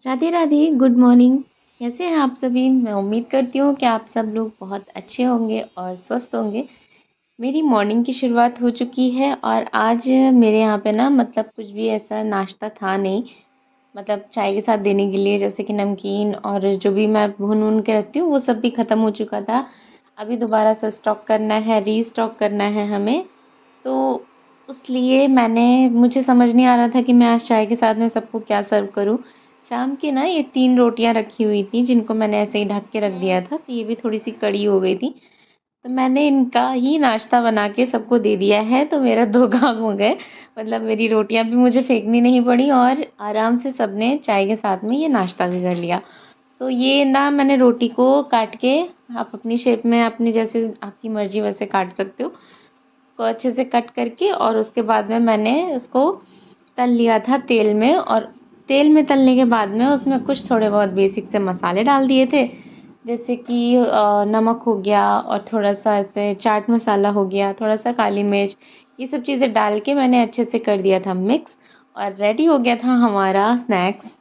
Radhe Radhe, good morning. कैसे हैं आप सभी? मैं उम्मीद करती हूँ कि आप सब लोग बहुत अच्छे होंगे और स्वस्थ होंगे। मेरी मॉर्निंग की शुरुआत हो चुकी है और आज मेरे यहाँ पे ना मतलब कुछ भी ऐसा नाश्ता था नहीं। मतलब चाय के साथ देने के लिए जैसे कि नमकीन और जो भी मैं भून वून के रखती हूँ वो सब भी ख़त्म हो चुका था। अभी दोबारा से स्टॉक करना है, रीस्टॉक करना है हमें। तो उसलिए मुझे समझ नहीं आ रहा था कि मैं आज चाय के साथ में सबको क्या सर्व करूँ। शाम की ना ये 3 रोटियाँ रखी हुई थी जिनको मैंने ऐसे ही ढक के रख दिया था, तो ये भी थोड़ी-सी कड़ी हो गई थी। तो मैंने इनका ही नाश्ता बना के सबको दे दिया है, तो मेरा 2 काम हो गए। मतलब मेरी रोटियाँ भी मुझे फेंकनी नहीं पड़ी और आराम से सबने चाय के साथ में ये नाश्ता भी कर लिया। सो ये ना मैंने रोटी को काट के, आप अपनी शेप में अपनी जैसे आपकी मर्ज़ी वैसे काट सकते हो। उसको अच्छे से कट करके और उसके बाद में मैंने उसको तल लिया था तेल में, और तेल में तलने के बाद में उसमें कुछ थोड़े बहुत बेसिक से मसाले डाल दिए थे, जैसे कि नमक हो गया और थोड़ा सा ऐसे चाट मसाला हो गया, थोड़ा सा काली मिर्च। ये सब चीज़ें डाल के मैंने अच्छे से कर दिया था मिक्स, और रेडी हो गया था हमारा स्नैक्स,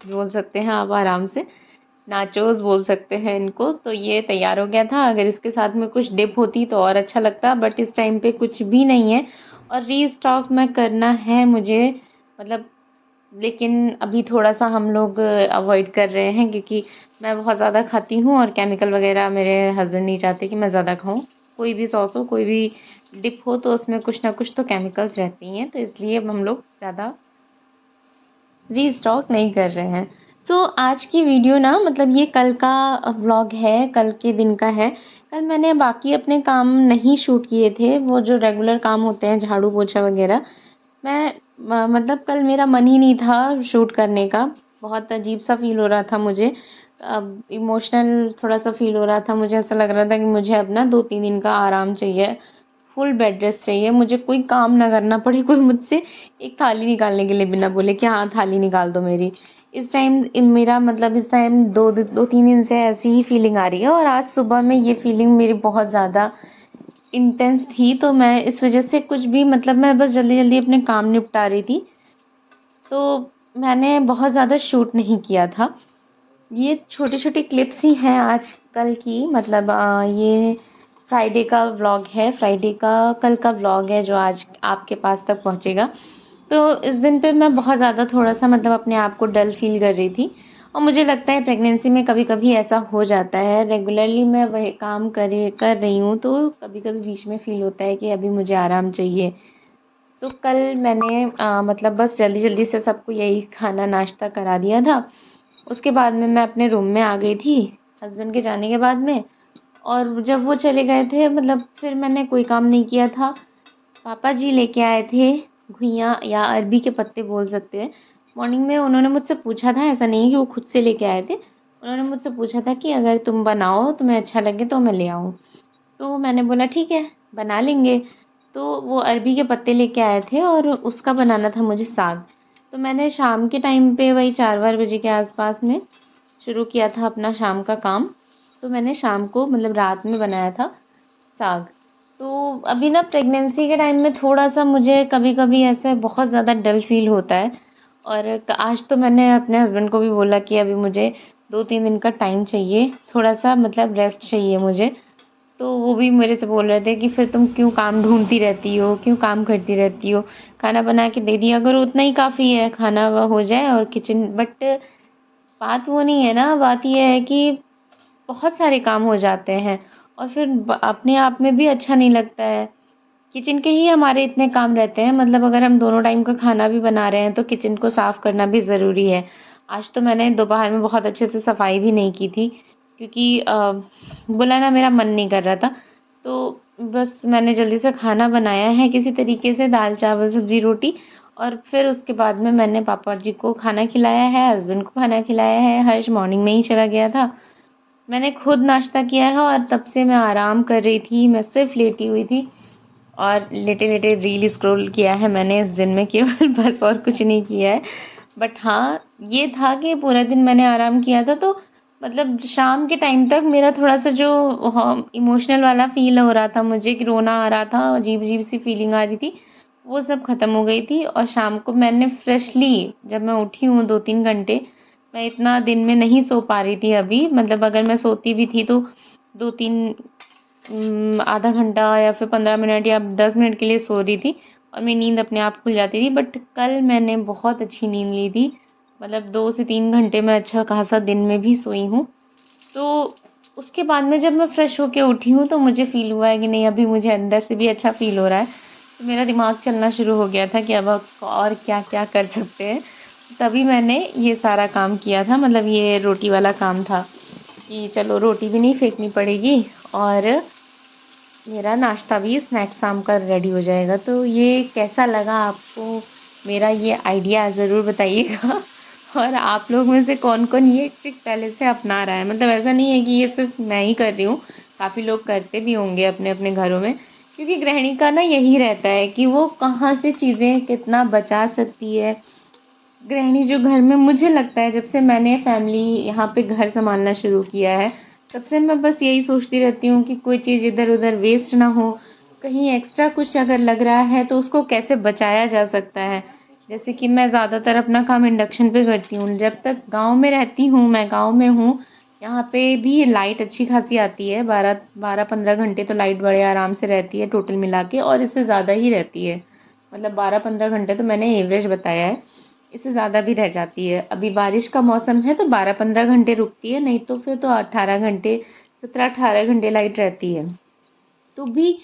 बोल सकते हैं आप आराम से। नाचोस बोल सकते हैं इनको। तो ये तैयार हो गया था। अगर इसके साथ में कुछ डिप होती तो और अच्छा लगता, बट इस टाइम पे कुछ भी नहीं है और रीस्टॉक में करना है मुझे। मतलब लेकिन अभी थोड़ा-सा हम लोग अवॉइड कर रहे हैं क्योंकि मैं बहुत ज़्यादा खाती हूँ और केमिकल वगैरह मेरे हस्बैंड नहीं चाहते कि मैं ज़्यादा खाऊँ। कोई भी सॉस हो, कोई भी डिप हो, तो उसमें कुछ ना कुछ तो केमिकल्स रहती हैं, तो इसलिए अब हम लोग ज़्यादा रीस्टॉक नहीं कर रहे हैं। आज की वीडियो ना मतलब ये कल का व्लॉग है, कल के दिन का है। कल मैंने बाकी अपने काम नहीं शूट किए थे, वो जो रेगुलर काम होते हैं झाड़ू पोछा वगैरह। मैं मतलब कल मेरा मन ही नहीं था शूट करने का। बहुत अजीब-सा फ़ील हो रहा था मुझे। इमोशनल थोड़ा-सा फ़ील हो रहा था। मुझे ऐसा लग रहा था कि मुझे अब ना 2-3 दिन का आराम चाहिए। फुल बेड रेस्ट चाहिए, मुझे कोई काम ना करना पड़े, कोई मुझसे एक थाली निकालने के लिए भी ना बोले कि हाँ थाली निकाल दो मेरी। इस टाइम मेरा मतलब इस टाइम 2-3 दिन से ऐसी ही फीलिंग आ रही है, और आज सुबह में ये फीलिंग मेरी बहुत ज़्यादा इंटेंस थी, तो मैं इस वजह से कुछ भी मतलब मैं बस जल्दी जल्दी अपने काम निपटा रही थी, तो मैंने बहुत ज़्यादा शूट नहीं किया था। ये छोटी-छोटी क्लिप्स ही हैं आज कल की, मतलब ये फ्राइडे का व्लॉग है, फ्राइडे का कल का व्लॉग है जो आज आपके पास तक पहुँचेगा। तो इस दिन पे मैं बहुत ज़्यादा थोड़ा-सा मतलब अपने आप को डल फ़ील कर रही थी, और मुझे लगता है प्रेगनेंसी में कभी-कभी ऐसा हो जाता है। रेगुलरली मैं वही काम कर रही हूँ, तो कभी-कभी बीच में फ़ील होता है कि अभी मुझे आराम चाहिए। कल मैंने मतलब बस जल्दी-जल्दी से सबको यही खाना नाश्ता करा दिया था। उसके बाद में मैं अपने रूम में आ गई थी, हस्बैंड के जाने के बाद में। और जब वो चले गए थे मतलब फिर मैंने कोई काम नहीं किया था। पापा जी लेके आए थे घुइयाँ या अरबी के पत्ते बोल सकते हैं। मॉर्निंग में उन्होंने मुझसे पूछा था, ऐसा नहीं है कि वो खुद से लेके आए थे। उन्होंने मुझसे पूछा था कि अगर तुम बनाओ, तुम्हें अच्छा लगे तो मैं ले आऊँ। तो मैंने बोला ठीक है, बना लेंगे। तो वो अरबी के पत्ते लेके आए थे और उसका बनाना था मुझे साग। तो मैंने शाम के टाइम पे वही 4-4 बजे के आस-पास में शुरू किया था अपना शाम का काम। तो मैंने शाम को मतलब रात में बनाया था साग। तो अभी ना प्रेगनेंसी के टाइम में थोड़ा-सा मुझे कभी-कभी ऐसे बहुत ज़्यादा डल फ़ील होता है, और आज तो मैंने अपने हस्बैंड को भी बोला कि अभी मुझे 2-3 दिन का टाइम चाहिए, थोड़ा-सा मतलब रेस्ट चाहिए मुझे। तो वो भी मेरे से बोल रहे थे कि फिर तुम क्यों काम ढूँढती रहती हो, क्यों काम करती रहती हो? खाना बना के दे दिया करो, उतना ही काफ़ी है, खाना हो जाए और किचन। बट बात वो नहीं है ना, बात ये है कि बहुत सारे काम हो जाते हैं और फिर अपने आप में भी अच्छा नहीं लगता है। किचन के ही हमारे इतने काम रहते हैं, मतलब अगर हम दोनों टाइम का खाना भी बना रहे हैं तो किचन को साफ़ करना भी ज़रूरी है। आज तो मैंने दोपहर में बहुत अच्छे से सफाई भी नहीं की थी क्योंकि बोला ना मेरा मन नहीं कर रहा था। तो बस मैंने जल्दी से खाना बनाया है किसी तरीके से, दाल चावल सब्ज़ी रोटी, और फिर उसके बाद में मैंने पापा जी को खाना खिलाया है, हस्बैंड को खाना खिलाया है। हर्ष मॉर्निंग में ही चला गया था। मैंने खुद नाश्ता किया है और तब से मैं आराम कर रही थी, मैं सिर्फ़ लेटी हुई थी और लेटे-लेटे रील स्क्रॉल किया है मैंने इस दिन में केवल, बस और कुछ नहीं किया है। बट हाँ, ये था कि पूरा दिन मैंने आराम किया था, तो मतलब शाम के टाइम तक मेरा थोड़ा-सा जो इमोशनल वाला फ़ील हो रहा था मुझे कि रोना आ रहा था, अजीब-अजीब सी फ़ीलिंग आ रही थी, वो सब ख़त्म हो गई थी। और शाम को मैंने फ्रेशली जब मैं उठी हूँ 2-3 घंटे, मैं इतना दिन में नहीं सो पा रही थी अभी, मतलब अगर मैं सोती भी थी तो 2-3 आधा घंटा या फिर 15 मिनट या 10 मिनट के लिए सो रही थी और मेरी नींद अपने आप खुल जाती थी। बट कल मैंने बहुत अच्छी नींद ली थी, मतलब 2 से 3 घंटे मैं अच्छा खासा दिन में भी सोई हूँ। तो उसके बाद में जब मैं फ्रेश होके उठी हूँ तो मुझे फ़ील हुआ है कि नहीं, अभी मुझे अंदर से भी अच्छा फ़ील हो रहा है। तो मेरा दिमाग चलना शुरू हो गया था कि अब और क्या-क्या कर सकते हैं। तभी मैंने ये सारा काम किया था, मतलब ये रोटी वाला काम था कि चलो रोटी भी नहीं फेंकनी पड़ेगी और मेरा नाश्ता भी स्नैक्स शाम का रेडी हो जाएगा। तो ये कैसा लगा आपको मेरा ये आइडिया, ज़रूर बताइएगा। और आप लोग में से कौन-कौन ये ट्रिक पहले से अपना रहा है? मतलब ऐसा नहीं है कि ये सिर्फ़ मैं ही कर रही हूँ, काफ़ी लोग करते भी होंगे अपने-अपने घरों में। क्योंकि गृहिणी का ना यही रहता है कि वो कहाँ से चीज़ें कितना बचा सकती है। गृहिणी जो घर में, मुझे लगता है जब से मैंने फैमिली यहाँ पे घर सँभालना शुरू किया है, तब से मैं बस यही सोचती रहती हूँ कि कोई चीज़ इधर-उधर वेस्ट ना हो। कहीं एक्स्ट्रा कुछ अगर लग रहा है तो उसको कैसे बचाया जा सकता है। जैसे कि मैं ज़्यादातर अपना काम इंडक्शन पे करती हूँ। जब तक गाँव में रहती हूँ, मैं गाँव में हूँ, यहाँ पे भी लाइट अच्छी खासी आती है। 12-15 घंटे तो लाइट बड़े आराम से रहती है टोटल मिला के, और इससे ज़्यादा ही रहती है। मतलब 12-15 घंटे तो मैंने एवरेज बताया है। इससे ज़्यादा भी रह जाती है। अभी बारिश का मौसम है तो 12-15 घंटे रुकती है, नहीं तो फिर तो 18 घंटे, 17-18 घंटे लाइट रहती है। तो भी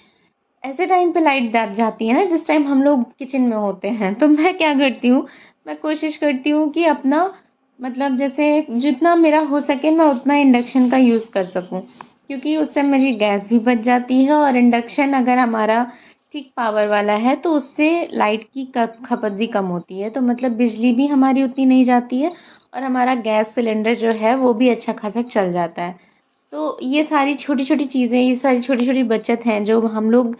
ऐसे टाइम पे लाइट जाती है ना जिस टाइम हम लोग किचन में होते हैं, तो मैं क्या करती हूँ, मैं कोशिश करती हूँ कि अपना, मतलब जैसे जितना मेरा हो सके मैं उतना इंडक्शन का यूज़ कर सकूँ। क्योंकि उससे मेरी गैस भी बच जाती है, और इंडक्शन अगर हमारा ठीक पावर वाला है तो उससे लाइट की खपत भी कम होती है। तो मतलब बिजली भी हमारी उतनी नहीं जाती है, और हमारा गैस सिलेंडर जो है वो भी अच्छा खासा चल जाता है। तो ये सारी छोटी-छोटी चीज़ें, ये सारी छोटी-छोटी बचत हैं जो हम लोग,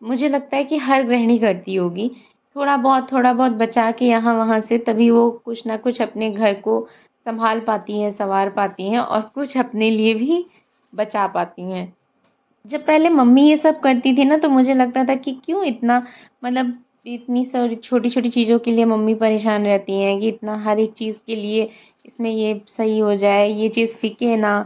मुझे लगता है कि हर गृहिणी करती होगी। थोड़ा बहुत बचा के यहाँ-वहाँ से, तभी वो कुछ ना कुछ अपने घर को सँभाल पाती हैं, सँवार पाती हैं, और कुछ अपने लिए भी बचा पाती हैं। जब पहले मम्मी ये सब करती थी ना तो मुझे लगता था कि क्यों इतना, मतलब इतनी सारी छोटी-छोटी चीज़ों के लिए मम्मी परेशान रहती हैं कि इतना हर एक चीज़ के लिए इसमें ये सही हो जाए, ये चीज़ फ़िके ना।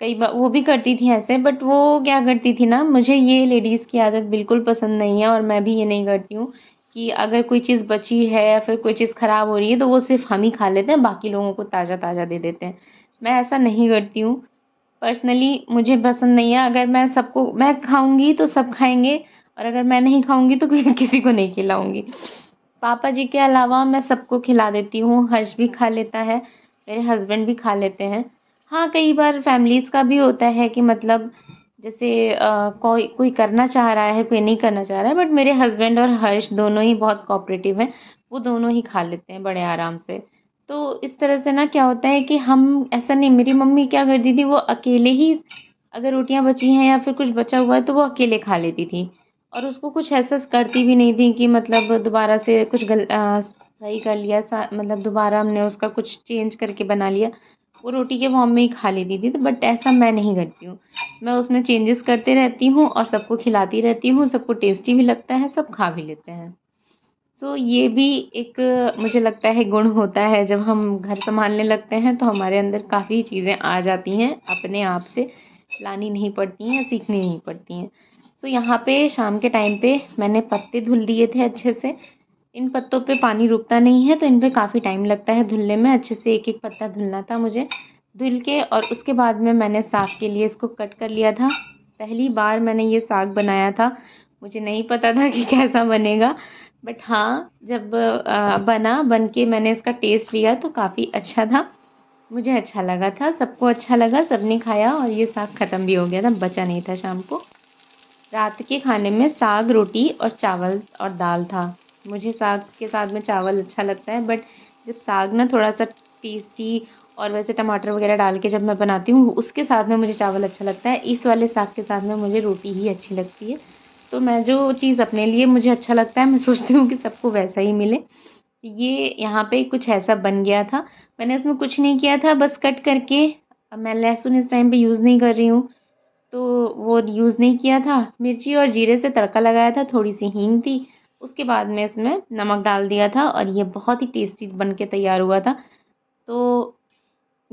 कई बार वो भी करती थी ऐसे, बट वो क्या करती थी ना, मुझे ये लेडीज़ की आदत बिल्कुल पसंद नहीं है, और मैं भी ये नहीं करती हूँ कि अगर कोई चीज़ बची है या फिर कोई चीज़ ख़राब हो रही है तो वो सिर्फ़ हम ही खा लेते हैं, बाकी लोगों को ताज़ा-ताज़ा दे देते हैं। मैं ऐसा नहीं करती हूँ। पर्सनली मुझे पसंद नहीं है। अगर मैं खाऊँगी तो सब खाएँगे, और अगर मैं नहीं खाऊँगी तो कोई किसी को नहीं खिलाऊँगी। पापा जी के अलावा मैं सबको खिला देती हूँ, हर्ष भी खा लेता है, मेरे हस्बैंड भी खा लेते हैं। हाँ, कई बार फैमिलीज़ का भी होता है कि मतलब जैसे कोई कोई करना चाह रहा है, कोई नहीं करना चाह रहा है, बट मेरे हस्बैंड और हर्ष दोनों ही बहुत कोऑपरेटिव हैं, वो दोनों ही खा लेते हैं बड़े आराम से। तो इस तरह से ना क्या होता है कि हम ऐसा नहीं, मेरी मम्मी क्या करती थी, वो अकेले ही अगर रोटियाँ बची हैं या फिर कुछ बचा हुआ है तो वो अकेले खा लेती थी। और उसको कुछ ऐसा करती भी नहीं थी कि मतलब दोबारा से कुछ सही कर लिया, मतलब दोबारा हमने उसका कुछ चेंज करके बना लिया। वो रोटी के फॉर्म में ही खा लेती थी, तो बट ऐसा मैं नहीं करती हूँ। मैं उसमें चेंजेस करते रहती हूँ और सबको खिलाती रहती हूँ, सबको टेस्टी भी लगता है, सब खा भी लेते हैं। सो ये भी एक, मुझे लगता है गुण होता है, जब हम घर सँभालने लगते हैं तो हमारे अंदर काफ़ी चीज़ें आ जाती हैं, अपने आप से लानी नहीं पड़ती हैं या सीखनी नहीं पड़ती हैं। सो यहाँ पे शाम के टाइम पे मैंने पत्ते धुल दिए थे अच्छे से। इन पत्तों पे पानी रुकता नहीं है तो इन पे काफ़ी टाइम लगता है धुलने में, अच्छे से एक-एक पत्ता धुलना था मुझे। धुल के और उसके बाद में मैंने साग के लिए इसको कट कर लिया था। पहली बार मैंने ये साग बनाया था, मुझे नहीं पता था कि कैसा बनेगा। बट हाँ, जब बन के मैंने इसका टेस्ट लिया तो काफ़ी अच्छा था। मुझे अच्छा लगा था, सबको अच्छा लगा, सबने खाया और ये साग ख़त्म भी हो गया था, बचा नहीं था शाम को। रात के खाने में साग, रोटी और चावल और दाल था। मुझे साग के साथ में चावल अच्छा लगता है, बट जब साग ना थोड़ा-सा टेस्टी और वैसे टमाटर वग़ैरह डाल के जब मैं बनाती हूँ, उसके साथ में मुझे चावल अच्छा लगता है। इस वाले साग के साथ में मुझे रोटी ही अच्छी लगती है। तो मैं जो चीज़ अपने लिए मुझे अच्छा लगता है, मैं सोचती हूँ कि सबको वैसा ही मिले। ये यहाँ पे कुछ ऐसा बन गया था। मैंने इसमें कुछ नहीं किया था, बस कट करके, मैं लहसुन इस टाइम पे यूज़ नहीं कर रही हूँ, तो वो यूज़ नहीं किया था। मिर्ची और जीरे से तड़का लगाया था, थोड़ी-सी हींग थी, उसके बाद में इसमें नमक डाल दिया था और ये बहुत ही टेस्टी बन के तैयार हुआ था। तो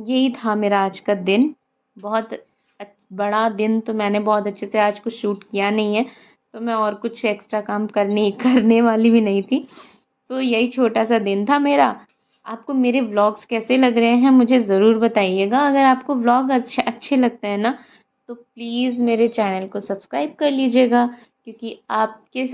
यही था मेरा आज का दिन। बहुत बड़ा दिन तो मैंने बहुत अच्छे से आज कुछ शूट किया नहीं है, तो मैं और कुछ एक्स्ट्रा काम करने करने वाली भी नहीं थी। तो यही छोटा सा दिन था मेरा। आपको मेरे व्लॉग्स कैसे लग रहे हैं मुझे ज़रूर बताइएगा। अगर आपको व्लॉग अच्छे लगते हैं ना, तो प्लीज़ मेरे चैनल को सब्सक्राइब कर लीजिएगा, क्योंकि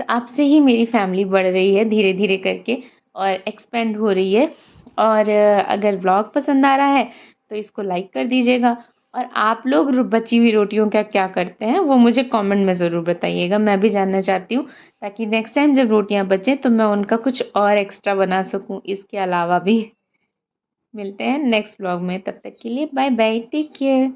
आपसे ही मेरी फैमिली बढ़ रही है धीरे धीरे करके और एक्सपेंड हो रही है। और अगर व्लॉग पसंद आ रहा है तो इसको लाइक कर दीजिएगा। और आप लोग बची हुई रोटियों का क्या करते हैं वो मुझे कमेंट में ज़रूर बताइएगा, मैं भी जानना चाहती हूँ, ताकि नेक्स्ट टाइम जब रोटियां बचें तो मैं उनका कुछ और एक्स्ट्रा बना सकूँ इसके अलावा भी। मिलते हैं नेक्स्ट व्लॉग में, तब तक के लिए बाय बाय, टेक केयर।